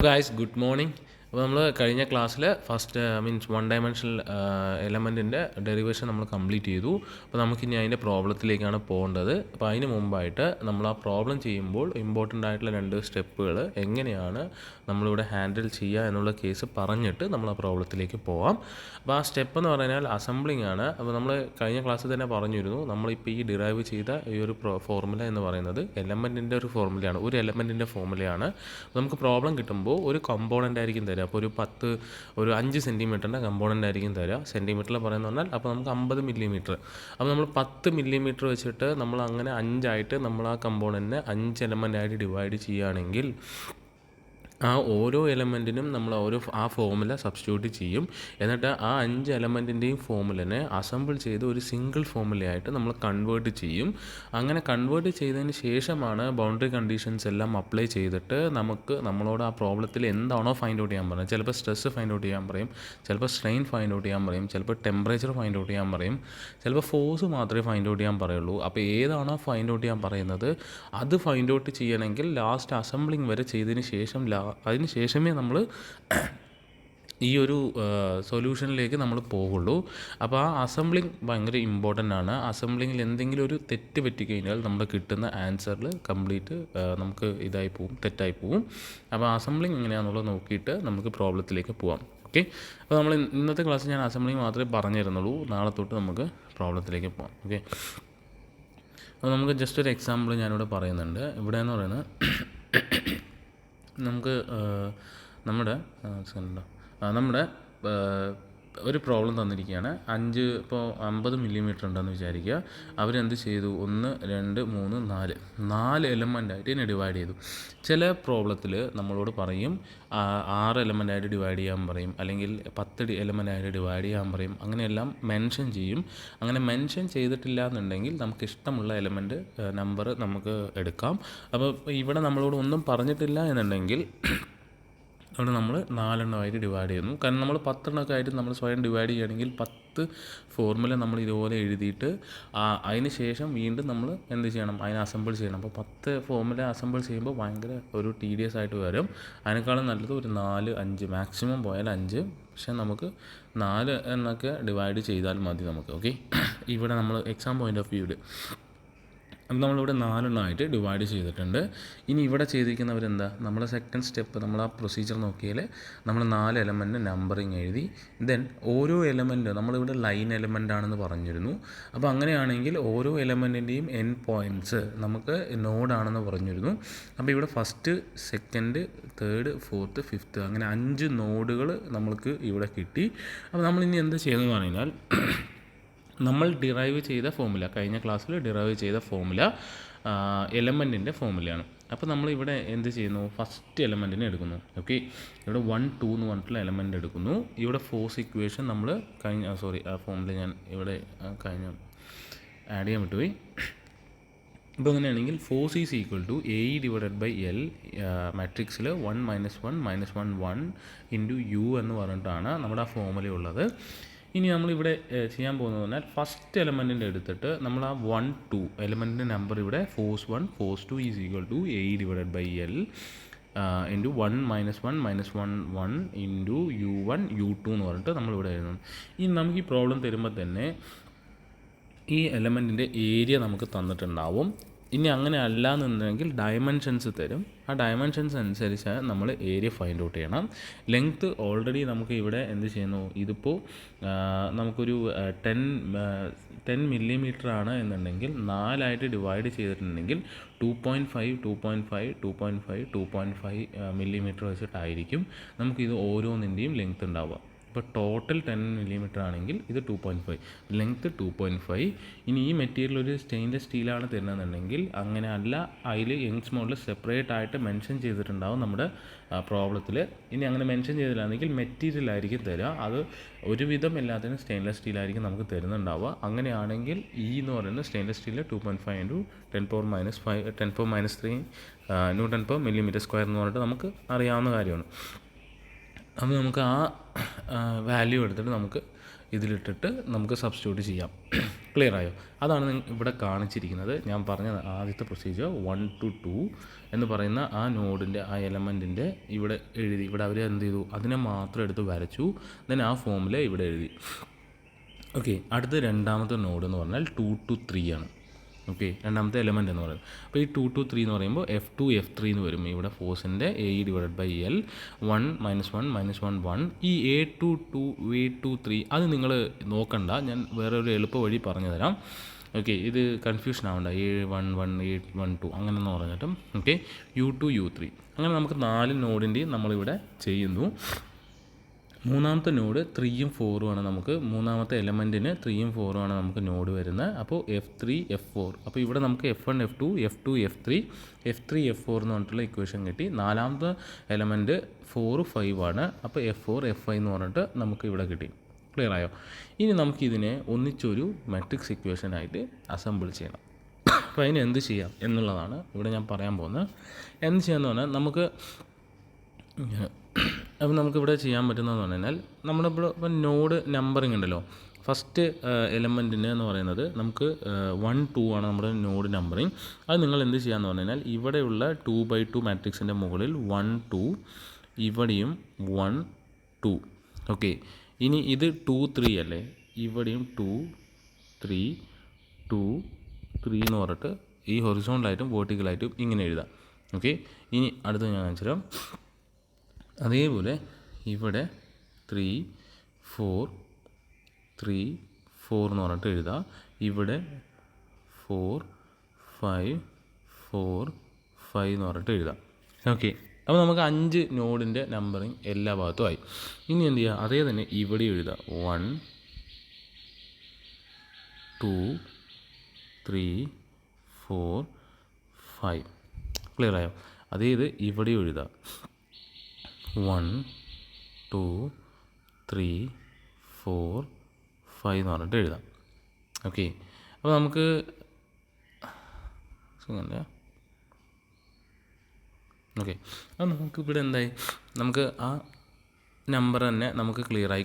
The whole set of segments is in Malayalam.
Guys good morning. അപ്പോൾ നമ്മൾ കഴിഞ്ഞ ക്ലാസ്സിൽ ഫസ്റ്റ് മീൻസ് വൺ ഡയമെൻഷണൽ എലമെൻറ്റിൻ്റെ ഡെറിവേഷൻ നമ്മൾ കംപ്ലീറ്റ് ചെയ്തു. അപ്പോൾ നമുക്കിനി അതിൻ്റെ പ്രോബ്ലത്തിലേക്കാണ് പോകേണ്ടത്. അപ്പോൾ അതിന് മുമ്പായിട്ട് നമ്മൾ ആ പ്രോബ്ലം ചെയ്യുമ്പോൾ ഇമ്പോർട്ടൻ്റ് ആയിട്ടുള്ള 2 സ്റ്റെപ്പുകൾ എങ്ങനെയാണ് നമ്മളിവിടെ ഹാൻഡിൽ ചെയ്യുക എന്നുള്ള കേസ് പറഞ്ഞിട്ട് നമ്മൾ ആ പ്രോബ്ലത്തിലേക്ക് പോവാം. അപ്പോൾ ആ സ്റ്റെപ്പ് എന്ന് പറഞ്ഞാൽ അസംബ്ലിംഗ് ആണ്. അപ്പോൾ നമ്മൾ കഴിഞ്ഞ ക്ലാസ്സിൽ തന്നെ പറഞ്ഞിരുന്നു, നമ്മളിപ്പോൾ ഈ ഡിറൈവ് ചെയ്ത ഈ ഒരു ഫോർമുല എന്ന് പറയുന്നത് എലമെൻറ്റിൻ്റെ ഒരു ഫോർമുലയാണ്, ഒരു എലമെൻറ്റിൻ്റെ ഫോർമുലയാണ്. നമുക്ക് പ്രോബ്ലം കിട്ടുമ്പോൾ ഒരു കമ്പോണൻ്റ് ആയിരിക്കും തരിക. അപ്പോൾ ഒരു 5 സെൻറ്റിമീറ്ററിൻ്റെ കമ്പോണൻ്റ് ആയിരിക്കും തരിക. സെൻറ്റിമീറ്ററിൽ പറയുന്നത് പറഞ്ഞാൽ അപ്പോൾ നമുക്ക് 50 മില്ലിമീറ്റർ. അപ്പോൾ നമ്മൾ 10 മില്ലിമീറ്റർ വെച്ചിട്ട് നമ്മൾ അങ്ങനെ 5 നമ്മൾ ആ കമ്പോണൻറ്റിനെ 5 എലമെൻ്റായിട്ട് ഡിവൈഡ് ചെയ്യുകയാണെങ്കിൽ ആ ഓരോ എലമെൻറ്റിനും നമ്മൾ ആ ഫോർമുല സബ്സ്റ്റിറ്റ്യൂട്ട് ചെയ്യും. എന്നിട്ട് ആ 5 എലമെൻറ്റിൻ്റെയും ഫോർമുലനെ അസംബിൾ ചെയ്ത് ഒരു സിംഗിൾ ഫോർമുലയായിട്ട് നമ്മൾ കൺവേർട്ട് ചെയ്യും. അങ്ങനെ കൺവേർട്ട് ചെയ്തതിന് ശേഷമാണ് ബൗണ്ടറി കണ്ടീഷൻസ് എല്ലാം അപ്ലൈ ചെയ്തിട്ട് നമ്മളോട് ആ പ്രോബ്ലത്തിൽ എന്താണോ ഫൈൻഡ് ഔട്ട് ചെയ്യാൻ പറയുന്നത്. ചിലപ്പോൾ സ്ട്രെസ് ഫൈൻഡ് ഔട്ട് ചെയ്യാൻ പറയും, ചിലപ്പോൾ സ്ട്രെയിൻ ഫൈൻഡ് ഔട്ട് ചെയ്യാൻ പറയും, ചിലപ്പോൾ ടെമ്പറേച്ചർ ഫൈൻഡ് ഔട്ട് ചെയ്യാൻ പറയും, ചിലപ്പോൾ ഫോഴ്സ് മാത്രമേ ഫൈൻഡ് ഔട്ട് ചെയ്യാൻ പറയുള്ളൂ. അപ്പോൾ ഏതാണോ ഫൈൻഡ് ഔട്ട് ചെയ്യാൻ പറയുന്നത് അത് ഫൈൻഡ് ഔട്ട് ചെയ്യണമെങ്കിൽ ലാസ്റ്റ് അസംബ്ലിങ് വരെ ചെയ്തതിന് ശേഷം അതിന് ശേഷമേ നമ്മൾ ഈ ഒരു സൊല്യൂഷനിലേക്ക് നമ്മൾ പോകുള്ളൂ. അപ്പോൾ ആ അസംബ്ലിങ് ഭയങ്കര ഇമ്പോർട്ടൻ്റ് ആണ്. അസംബ്ലിങ്ങിൽ എന്തെങ്കിലും ഒരു തെറ്റ് പറ്റിക്കഴിഞ്ഞാൽ നമ്മൾ കിട്ടുന്ന ആൻസറിൽ കംപ്ലീറ്റ് നമുക്ക് തെറ്റായി പോവും. അപ്പോൾ അസംബ്ലിങ് എങ്ങനെയാണെന്നുള്ളത് നോക്കിയിട്ട് നമുക്ക് പ്രോബ്ലത്തിലേക്ക് പോവാം. ഓക്കെ, അപ്പോൾ നമ്മൾ ഇന്നത്തെ ക്ലാസ്സിൽ ഞാൻ അസംബ്ലിങ് മാത്രമേ പറഞ്ഞിരുന്നുള്ളൂ. നാളെ തൊട്ട് നമുക്ക് പ്രോബ്ലത്തിലേക്ക് പോകാം. ഓക്കെ, അപ്പോൾ നമുക്ക് ജസ്റ്റ് ഒരു എക്സാമ്പിൾ ഞാനിവിടെ പറയുന്നുണ്ട്. ഇവിടെ എന്ന് പറയുന്നത് നമുക്ക് നമ്മുടെ ഒരു പ്രോബ്ലം തന്നിരിക്കുകയാണ്. 50 മില്ലിമീറ്റർ ഉണ്ടെന്ന് വിചാരിക്കുക. അവരെന്ത് ചെയ്തു, 1 2 3 4 എലമെൻ്റായിട്ട് ഇതിനെ ഡിവൈഡ് ചെയ്തു. ചില പ്രോബ്ലത്തിൽ നമ്മളോട് പറയും 6 എലമെൻ്റായിട്ട് ഡിവൈഡ് ചെയ്യാൻ പറയും, അല്ലെങ്കിൽ 10 എലമെൻ്റായിട്ട് ഡിവൈഡ് ചെയ്യാൻ പറയും. അങ്ങനെയെല്ലാം മെൻഷൻ ചെയ്യും. അങ്ങനെ മെൻഷൻ ചെയ്തിട്ടില്ല എന്നുണ്ടെങ്കിൽ നമുക്ക് ഇഷ്ടമുള്ള എലമെൻറ്റ് നമ്പർ നമുക്ക് എടുക്കാം. അപ്പോൾ ഇവിടെ നമ്മളോട് ഒന്നും പറഞ്ഞിട്ടില്ല എന്നുണ്ടെങ്കിൽ അവിടെ നമ്മൾ 4 എണ്ണമായിട്ട് ഡിവൈഡ് ചെയ്യുന്നു. കാരണം നമ്മൾ 10 എണ്ണമൊക്കെ ആയിട്ട് നമ്മൾ സ്വയം ഡിവൈഡ് ചെയ്യുകയാണെങ്കിൽ 10 ഫോർമുല നമ്മൾ ഇതുപോലെ എഴുതിയിട്ട് അതിന് ശേഷം വീണ്ടും നമ്മൾ എന്ത് ചെയ്യണം, അതിനെ അസംബിൾ ചെയ്യണം. അപ്പോൾ 10 ഫോർമുല അസംബിൾ ചെയ്യുമ്പോൾ ഭയങ്കര ഒരു ടീഡിയസ് ആയിട്ട് വരും. അതിനേക്കാളും നല്ലത് ഒരു 4 5 മാക്സിമം പോയാൽ 5, പക്ഷേ നമുക്ക് 4 എന്നൊക്കെ ഡിവൈഡ് ചെയ്താൽ മതി നമുക്ക്. ഓക്കെ, ഇവിടെ നമ്മൾ എക്സാം പോയിൻ്റ് ഓഫ് വ്യൂവിൽ അപ്പോൾ നമ്മളിവിടെ 4 എണ്ണമായിട്ട് ഡിവൈഡ് ചെയ്തിട്ടുണ്ട്. ഇനി ഇവിടെ ചെയ്തിരിക്കുന്നവരെന്താ, നമ്മുടെ സെക്കൻഡ് സ്റ്റെപ്പ് നമ്മൾ ആ പ്രൊസീജിയർ നോക്കിയാൽ നമ്മൾ 4 എലമെൻറ്റ് നമ്പറിങ് എഴുതി. ദെൻ ഓരോ എലമെൻറ്റ് നമ്മളിവിടെ ലൈൻ എലമെൻ്റ് ആണെന്ന് പറഞ്ഞിരുന്നു. അപ്പോൾ അങ്ങനെയാണെങ്കിൽ ഓരോ എലമെൻറ്റിൻ്റെയും എൻഡ് പോയിൻറ്റ്സ് നമുക്ക് നോഡാണെന്ന് പറഞ്ഞിരുന്നു. അപ്പോൾ ഇവിടെ first, second, third, fourth, fifth അങ്ങനെ 5 നോഡുകൾ നമ്മൾക്ക് ഇവിടെ കിട്ടി. അപ്പോൾ നമ്മളിനി എന്താ ചെയ്യുന്നതെന്ന് പറഞ്ഞാൽ നമ്മൾ ഡിറൈവ് ചെയ്ത ഫോർമുല, കഴിഞ്ഞ ക്ലാസ്സിൽ ഡിറൈവ് ചെയ്ത ഫോർമുല എലമെൻറ്റിൻ്റെ ഫോർമുലയാണ്. അപ്പോൾ നമ്മളിവിടെ എന്ത് ചെയ്യുന്നു, ഫസ്റ്റ് എലമെൻറ്റിനെ എടുക്കുന്നു. ഓക്കെ, ഇവിടെ 1 2 എന്ന് പറഞ്ഞിട്ടുള്ള എലമെൻറ്റ് എടുക്കുന്നു. ഇവിടെ ഫോഴ്സ് ഇക്വേഷൻ നമ്മൾ ആ ഫോർമുല ഞാൻ ഇവിടെ ആഡ് ചെയ്യാൻ വിട്ടുപോയി. ഇപ്പോൾ അങ്ങനെയാണെങ്കിൽ force is equal to AE/L മാട്രിക്സിൽ 1 - 1 - 1 1 ഇൻറ്റു U എന്ന് പറഞ്ഞിട്ടാണ് നമ്മുടെ ആ ഫോർമുല ഉള്ളത്. ഇനി നമ്മളിവിടെ ചെയ്യാൻ പോകുന്നത് പറഞ്ഞാൽ ഫസ്റ്റ് എലമെൻറ്റിൻ്റെ എടുത്തിട്ട് നമ്മൾ ആ 1 2 എലമെൻറ്റിൻ്റെ നമ്പർ ഇവിടെ force 1 force 2 is equal to AE/L into 1 - 1 - 1 1 into U1 U2 എന്ന് പറഞ്ഞിട്ട് നമ്മളിവിടെ എഴുതുന്നു. ഇനി നമുക്ക് ഈ പ്രോബ്ലം തരുമ്പോൾ തന്നെ ഈ എലമെൻറ്റിൻ്റെ ഏരിയ നമുക്ക് തന്നിട്ടുണ്ടാവും. ഇനി അങ്ങനെ അല്ല എന്നുണ്ടെങ്കിൽ ഡയമെൻഷൻസ് തരും. ആ ഡയമെൻഷൻസ് അനുസരിച്ച് നമ്മൾ ഏരിയ ഫൈൻഡ് ഔട്ട് ചെയ്യണം. ലെങ്ത്ത് ഓൾറെഡി നമുക്ക് ഇവിടെ എന്ത് ചെയ്യുന്നു, ഇതിപ്പോൾ നമുക്കൊരു 10 മില്ലിമീറ്റർ ആണ് എന്നുണ്ടെങ്കിൽ 4 ഡിവൈഡ് ചെയ്തിട്ടുണ്ടെങ്കിൽ 2.5 2.5 2.5 2.5 മില്ലിമീറ്റർ വെച്ചിട്ടായിരിക്കും നമുക്കിത് ഓരോന്നിൻ്റെയും ലെങ്ത്ത് ഉണ്ടാവുക. ഇപ്പോൾ ടോട്ടൽ 10 മില്ലിമീറ്റർ ആണെങ്കിൽ ഇത് 2.5, ലെങ്ത്ത് 2.5. ഇനി ഈ മെറ്റീരിയൽ ഒരു സ്റ്റെയിൻലെസ് സ്റ്റീലാണ് തരുന്നതെന്നുണ്ടെങ്കിൽ അങ്ങനെ അല്ല, അതിൽ യങ്സ് മോഡൽ സെപ്പറേറ്റ് ആയിട്ട് മെൻഷൻ ചെയ്തിട്ടുണ്ടാവും നമ്മുടെ പ്രോബ്ലത്തിൽ. ഇനി അങ്ങനെ മെൻഷൻ ചെയ്തില്ലാന്നെങ്കിൽ മെറ്റീരിയൽ ആയിരിക്കും തരിക. അത് ഒരുവിധം എല്ലാത്തിനും സ്റ്റെയിൻലെസ് സ്റ്റീലായിരിക്കും നമുക്ക് തരുന്നുണ്ടാവുക. അങ്ങനെയാണെങ്കിൽ എന്ന് പറയുന്നത് stainless steel 2.5 into 10⁻³ newton per millimetre square എന്ന് പറഞ്ഞിട്ട് നമുക്ക് അറിയാവുന്ന കാര്യമാണ്. അപ്പോൾ നമുക്ക് ആ വാല്യൂ എടുത്തിട്ട് നമുക്ക് ഇതിലിട്ടിട്ട് നമുക്ക് സബ്സ്റ്റിറ്റ്യൂട്ട് ചെയ്യാം. ക്ലിയർ ആയോ? അതാണ് ഇവിടെ കാണിച്ചിരിക്കുന്നത്. ഞാൻ പറഞ്ഞ ആദ്യത്തെ പ്രൊസീജിയർ 1 to 2 എന്ന് പറയുന്ന ആ നോഡിൻ്റെ ആ എലമെൻറ്റിൻ്റെ ഇവിടെ എഴുതി. ഇവിടെ അവർ എന്ത് ചെയ്തു, അതിനെ മാത്രം എടുത്ത് വരച്ചു. ദെൻ ആ ഫോമിൽ ഇവിടെ എഴുതി. ഓക്കെ, അടുത്ത രണ്ടാമത്തെ നോഡ് എന്ന് പറഞ്ഞാൽ 2 to 3 ആണ്. ഓക്കെ, രണ്ടാമത്തെ എലമെൻ്റ് എന്ന് പറയുന്നത്. അപ്പോൾ ഈ 2 to 3 എന്ന് പറയുമ്പോൾ F2 F3 എന്ന് വരും. ഇവിടെ ഫോഴ്സിൻ്റെ AE/L 1 -1 -1 ഈ A2 2 A2 3 അത് നിങ്ങൾ നോക്കണ്ട, ഞാൻ വേറെ ഒരു എളുപ്പ വഴി പറഞ്ഞു തരാം. ഓക്കെ, ഇത് കൺഫ്യൂഷൻ ആവണ്ട. A11 A12 അങ്ങനെ എന്ന് പറഞ്ഞിട്ടും. ഓക്കെ, U2 U3 അങ്ങനെ നമുക്ക് 4 നോഡിൻ്റെയും നമ്മളിവിടെ ചെയ്യുന്നു. മൂന്നാമത്തെ നോഡ് 3ഉം 4ഉം ആണ്. നമുക്ക് മൂന്നാമത്തെ എലമെൻറ്റിന് 3ഉം 4ഉം ആണ് നമുക്ക് നോഡ് വരുന്നത്. അപ്പോൾ F3 F4. അപ്പോൾ ഇവിടെ നമുക്ക് F1 F2 F2 F3 F3 F4 എന്ന് പറഞ്ഞിട്ടുള്ള ഇക്വേഷൻ കിട്ടി. നാലാമത്തെ എലമെൻറ്റ് 4 5 ആണ്. അപ്പോൾ F4 F5 എന്ന് പറഞ്ഞിട്ട് നമുക്ക് ഇവിടെ കിട്ടി. ക്ലിയർ ആയോ? ഇനി നമുക്കിതിനെ ഒന്നിച്ചൊരു മാട്രിക്സ് ഇക്വേഷനായിട്ട് അസംബിൾ ചെയ്യണം. അപ്പോൾ അതിന് എന്ത് ചെയ്യാം എന്നുള്ളതാണ് ഇവിടെ ഞാൻ പറയാൻ പോകുന്നത്. എന്ത് ചെയ്യാമെന്ന് പറഞ്ഞാൽ അപ്പോൾ നമുക്കിവിടെ ചെയ്യാൻ പറ്റുന്നതെന്ന് പറഞ്ഞാൽ നമ്മുടെ ഇപ്പോൾ നോഡ് നമ്പറിങ് ഉണ്ടല്ലോ. ഫസ്റ്റ് എലമെൻറ്റിന് എന്ന് പറയുന്നത് നമുക്ക് 1 2 ആണ് നമ്മുടെ നോഡ് നമ്പറിങ്. അത് നിങ്ങൾ എന്ത് ചെയ്യാമെന്ന് പറഞ്ഞു കഴിഞ്ഞാൽ ഇവിടെയുള്ള 2x2 മാട്രിക്സിൻ്റെ മുകളിൽ 1 2 ഇവിടെയും 1 2. ഓക്കെ, ഇനി ഇത് 2 3 അല്ലേ, ഇവിടെയും 2 3 2 3 എന്ന് പറഞ്ഞിട്ട് ഈ ഹൊറിസോണ്ടലായിട്ടും വേർട്ടിക്കലായിട്ടും ഇങ്ങനെ എഴുതാം. ഓക്കെ, ഇനി അടുത്ത് ഞാൻ കാണിച്ചു തരാം. അതേപോലെ ഇവിടെ 3 4 3 4 എന്ന് പറഞ്ഞിട്ട് എഴുതാം. ഇവിടെ 4 5 4 5 എന്ന് പറഞ്ഞിട്ട് എഴുതാം. ഓക്കെ, അപ്പോൾ നമുക്ക് 5 നോഡിൻ്റെ നമ്പറിങ് എല്ലാ ഭാഗത്തും ആയി. ഇനി എന്ത് ചെയ്യുക, അതേ തന്നെ ഇവിടെ എഴുതാം. 1 2 3 4 5. ക്ലിയർ ആയോ? അതേ ഇത് ഇവിടെ എഴുതാം. 1 2 3 4 5 എന്ന് പറഞ്ഞിട്ട് എഴുതാം. ഓക്കെ, അപ്പോൾ നമുക്ക് ഓക്കെ, അപ്പോൾ നമുക്കിവിടെ എന്തായി, നമുക്ക് ആ നമ്പർ തന്നെ നമുക്ക് ക്ലിയറായി.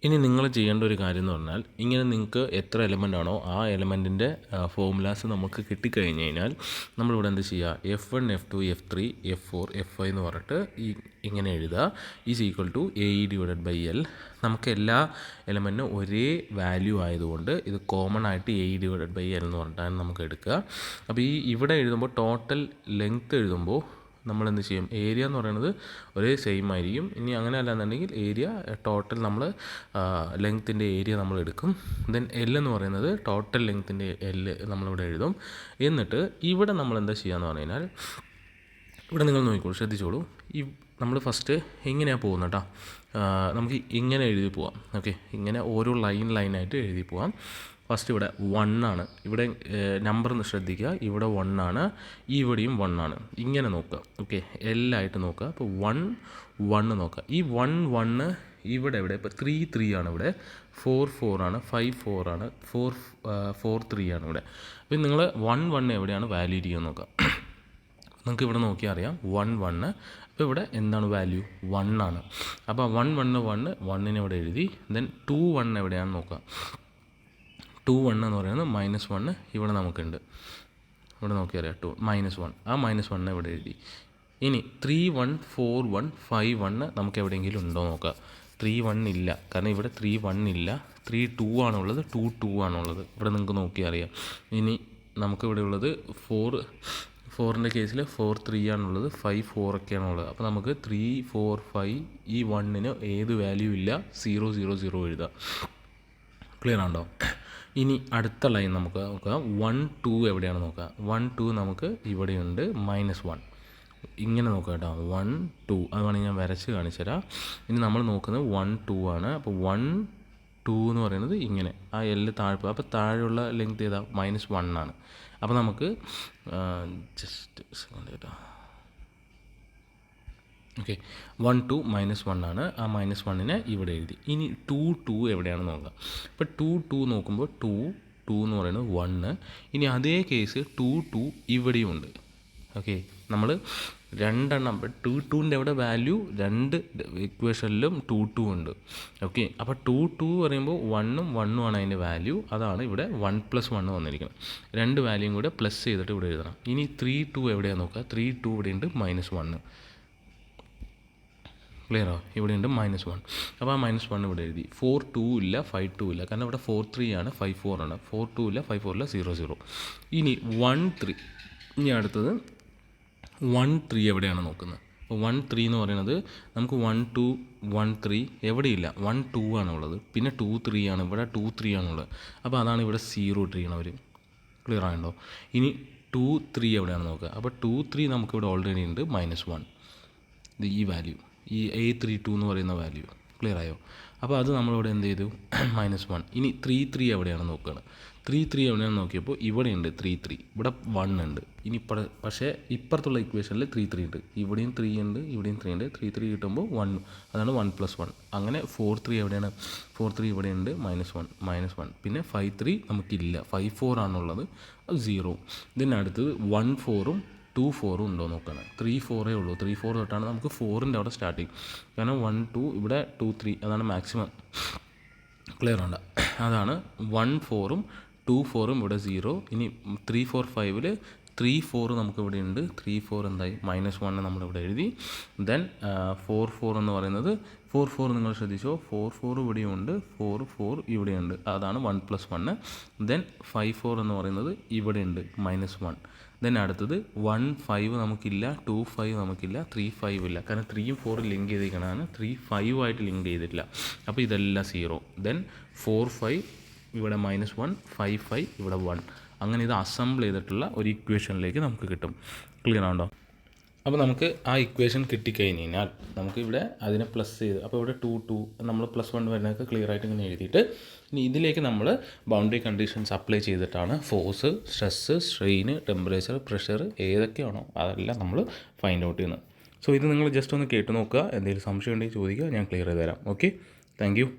ഇനി നിങ്ങൾ ചെയ്യേണ്ട ഒരു കാര്യം എന്ന് പറഞ്ഞാൽ ഇങ്ങനെ നിങ്ങൾക്ക് എത്ര എലമെൻ്റ് ആണോ ആ എലമെൻറ്റിൻ്റെ ഫോർമുലാസ് നമുക്ക് കിട്ടിക്കഴിഞ്ഞ് കഴിഞ്ഞാൽ നമ്മളിവിടെ എന്ത് ചെയ്യുക, F1 F2 F3 F4 F5 എന്ന് പറഞ്ഞിട്ട് ഇങ്ങനെ എഴുതുക. Is equal to AE/L. നമുക്ക് എല്ലാ എലമെൻറ്റിനും ഒരേ വാല്യൂ ആയതുകൊണ്ട് ഇത് കോമൺ ആയിട്ട് AE/L എന്ന് പറഞ്ഞിട്ടാണ് നമുക്ക് എടുക്കുക. അപ്പോൾ ഇവിടെ എഴുതുമ്പോൾ ടോട്ടൽ ലെങ്ത്ത് എഴുതുമ്പോൾ നമ്മൾ എന്ത് ചെയ്യും, ഏരിയ എന്ന് പറയുന്നത് ഒരേ സെയിം ആയിരിക്കും. ഇനി അങ്ങനെ അല്ലാന്നുണ്ടെങ്കിൽ ഏരിയ ടോട്ടൽ നമ്മൾ ലെങ്ത്തിൻ്റെ ഏരിയ നമ്മൾ എടുക്കും. ദെൻ എൽ എന്ന് പറയുന്നത് ടോട്ടൽ ലെങ്ത്തിൻ്റെ എൽ നമ്മളിവിടെ എഴുതും. എന്നിട്ട് ഇവിടെ നമ്മൾ എന്താ ചെയ്യുകയെന്ന് പറഞ്ഞു കഴിഞ്ഞാൽ ഇവിടെ നിങ്ങൾ നോക്കിക്കോളൂ, ശ്രദ്ധിച്ചോളൂ. നമ്മൾ ഫസ്റ്റ് ഇങ്ങനെയാണ് പോകുന്നത് കേട്ടോ. നമുക്ക് ഇങ്ങനെ എഴുതി പോവാം. ഓക്കെ, ഇങ്ങനെ ഓരോ ലൈനായിട്ട് എഴുതി പോവാം. ഫസ്റ്റ് ഇവിടെ 1 ആണ്. ഇവിടെ നമ്പർ ഒന്ന് ശ്രദ്ധിക്കുക. ഇവിടെ 1 ആണ്, ഇവിടെയും 1 ആണ്. ഇങ്ങനെ നോക്കുക. ഓക്കെ, എല്ലായിട്ട് നോക്കുക. അപ്പോൾ 1 1 നോക്കുക. ഈ 1 1 ഇവിടെ ഇപ്പോൾ 3 3 ആണ്. ഇവിടെ 4 4 ആണ്, 5 4 ആണ്, 4 3 ആണ് ഇവിടെ. അപ്പോൾ നിങ്ങൾ 1 1 എവിടെയാണ് വാല്യൂ ഇരിക്കുന്നത് നോക്കുക. നിങ്ങൾക്ക് ഇവിടെ നോക്കിയാൽ അറിയാം 1 1. അപ്പോൾ ഇവിടെ എന്താണ് വാല്യൂ, 1 ആണ്. അപ്പോൾ 1 1 1 1നെ ഇവിടെ എഴുതി. ദെൻ 2 1 എവിടെയാണെന്ന് നോക്കുക. 2 1 എന്ന് പറയുന്നത് -1 ഇവിടെ നമുക്കുണ്ട്. ഇവിടെ നോക്കിയറിയാം 2 -1. ആ -1 ഇവിടെ എഴുതി. ഇനി 3 1 4 1 5 1 നമുക്ക് എവിടെയെങ്കിലും ഉണ്ടോ നോക്കുക. 3 1 ഇല്ല, കാരണം ഇവിടെ 3 1 ഇല്ല. 3 2 ആണുള്ളത്, 2 2 ആണുള്ളത്. ഇവിടെ നിങ്ങൾക്ക് നോക്കിയാൽ അറിയാം. ഇനി നമുക്കിവിടെ ഉള്ളത് 4ൻ്റെ കേസിൽ 4 3 ആണുള്ളത്, 5 4 ഒക്കെയാണുള്ളത്. അപ്പോൾ നമുക്ക് 3 4 5 ഈ 1ന് ഏത് വാല്യൂ ഇല്ല, 0 0 0 എഴുതാം. ക്ലിയർ ആണോ? ഇനി അടുത്ത ലൈൻ നമുക്ക് നോക്കാം. 1 2 എവിടെയാണ് നോക്കുക. 1 2 നമുക്ക് ഇവിടെയുണ്ട്, -1. ഇങ്ങനെ നോക്കുക കേട്ടോ. 1 2 അത് വേണമെങ്കിൽ ഞാൻ വരച്ച് കാണിച്ചു തരാം. ഇനി നമ്മൾ നോക്കുന്നത് 1 2 ആണ്. അപ്പോൾ 1 2 എന്ന് പറയുന്നത് ഇങ്ങനെ ആ എല്ല് താഴെ. അപ്പോൾ താഴെയുള്ള ലെങ്ത് ഏതാ, -1 ആണ്. അപ്പോൾ നമുക്ക് ജസ്റ്റ് കേട്ടോ. ഓക്കെ, 1 2 -1 ആണ്. ആ -1നെ ഇവിടെ എഴുതി. ഇനി 2 2 എവിടെയാണ് നോക്കുക. അപ്പോൾ 2 2 നോക്കുമ്പോൾ 2 2 എന്ന് പറയുന്നത് 1. ഇനി അതേ കേസ് 2 2 ഇവിടെയും ഉണ്ട്. ഓക്കെ, നമ്മൾ രണ്ടെണ്ണം ടൂവിൻ്റെ അവിടെ വാല്യൂ രണ്ട് ഇക്വേഷനിലും ടു ഉണ്ട്. ഓക്കെ, അപ്പോൾ ടു പറയുമ്പോൾ 1 ആണ് അതിൻ്റെ വാല്യൂ. അതാണ് ഇവിടെ 1+1 വന്നിരിക്കുന്നത്. രണ്ട് വാല്യൂയും കൂടെ പ്ലസ് ചെയ്തിട്ട് ഇവിടെ എഴുതണം. ഇനി 3 എവിടെയാണെന്ന് നോക്കുക. 3 ഇവിടെയുണ്ട്, -1. ക്ലിയറോ? ഇവിടെയുണ്ട് -1. അപ്പോൾ ആ -1 ഇവിടെ എഴുതി. 4 ഇല്ല, 5 ഇല്ല, കാരണം ഇവിടെ 4 ആണ്, 5 ആണ്. 4 ഇല്ല, 5 ഇല്ല, 0. ഇനി 1 ഇനി അടുത്തത് 1 എവിടെയാണ് നോക്കുന്നത്. അപ്പോൾ 1 എന്ന് പറയുന്നത് നമുക്ക് 1 എവിടെയില്ല, 1 ആണുള്ളത്. പിന്നെ 2 ആണ്, ഇവിടെ 2 ആണുള്ളത്. അപ്പോൾ അതാണ് ഇവിടെ 0 ഇട്ടിരിക്കണം അവർ. ക്ലിയർ ആണല്ലോ? ഇനി 2 എവിടെയാണ് നോക്കുക. അപ്പോൾ 2 നമുക്കിവിടെ ഓൾറെഡി ഉണ്ട്, -1. ഇത് ഈ വാല്യൂ, ഈ A32 എന്ന് പറയുന്ന വാല്യൂ. ക്ലിയർ ആയോ? അപ്പോൾ അത് നമ്മളിവിടെ എന്ത് ചെയ്തു, -1. ഇനി 3 എവിടെയാണ് നോക്കുകയാണ്. 3 എവിടെയാണ് നോക്കിയപ്പോൾ ഇവിടെയുണ്ട് 3, ഇവിടെ 1 ഉണ്ട്. ഇനി പക്ഷേ ഇപ്പുറത്തുള്ള ഇക്വേഷനിൽ 3 ഉണ്ട്. ഇവിടെയും 3 ഉണ്ട്, ഇവിടെയും 3 ഉണ്ട്. 3 കിട്ടുമ്പോൾ 1, അതാണ് 1+1. അങ്ങനെ 4 എവിടെയാണ്, 4 ഇവിടെയുണ്ട്, -1. പിന്നെ 5 നമുക്കില്ല, 5 ആണുള്ളത്, അത് 0. ഇതിന് അടുത്തത് 1 2 ഉണ്ടോ നോക്കണം. 3 ഉള്ളൂ. 3 തൊട്ടാണ് നമുക്ക് 4ൻ്റെ അവിടെ സ്റ്റാർട്ടിങ്. കാരണം 1 2 ഇവിടെ 2 3 അതാണ് മാക്സിമം. ക്ലിയർ ഉണ്ട്? അതാണ് 1 4 ഇവിടെ 0. ഇനി 3 4 5 3 4 നമുക്ക് ഇവിടെ ഉണ്ട്. 3 4 എന്തായി, -1 നമ്മളിവിടെ എഴുതി. ദെൻ 4 എന്ന് പറയുന്നത് 4 നിങ്ങൾ ശ്രദ്ധിച്ചോ, 4 ഇവിടെയുണ്ട്, 4 ഇവിടെയുണ്ട്, അതാണ് 1+1. ദെൻ 5 എന്ന് പറയുന്നത് ഇവിടെയുണ്ട്, -1. ദെൻ അടുത്തത് 1 5 നമുക്കില്ല, 2 5 നമുക്കില്ല, 3 5 ഇല്ല, കാരണം 3 4 ലിങ്ക് ചെയ്തിരിക്കണതാണ്. 3 5 ആയിട്ട് ലിങ്ക് ചെയ്തിട്ടില്ല. അപ്പോൾ ഇതെല്ലാം 0. ദെൻ 4 5 ഇവിടെ -1, 5 5 ഇവിടെ 1. അങ്ങനെ ഇത് അസംബിൾ ചെയ്തിട്ടുള്ള ഒരു ഇക്വേഷനിലേക്ക് നമുക്ക് കിട്ടും. ക്ലിയർ ആണോ? അപ്പോൾ നമുക്ക് ആ ഇക്വേഷൻ കിട്ടിക്കഴിഞ്ഞ് കഴിഞ്ഞാൽ നമുക്ക് ഇവിടെ അതിനെ പ്ലസ് ചെയ്ത്, അപ്പോൾ ഇവിടെ 2 നമ്മൾ +1 വരുന്നതൊക്കെ ക്ലിയർ ആയിട്ട് ഇങ്ങനെ എഴുതിയിട്ട് ഇനി ഇതിലേക്ക് നമ്മൾ ബൗണ്ടറി കണ്ടീഷൻസ് അപ്ലൈ ചെയ്തിട്ടാണ് force, stress, strain, temperature, pressure ഏതൊക്കെയാണോ അതെല്ലാം നമ്മൾ ഫൈൻഡ് ഔട്ട് ചെയ്യുന്നത്. സോ ഇത് നിങ്ങൾ ജസ്റ്റ് ഒന്ന് കേട്ട് നോക്കുക. എന്തെങ്കിലും സംശയം ഉണ്ടെങ്കിൽ ചോദിക്കുക, ഞാൻ ക്ലിയർ ചെയ്ത് തരാം. Okay, thank you.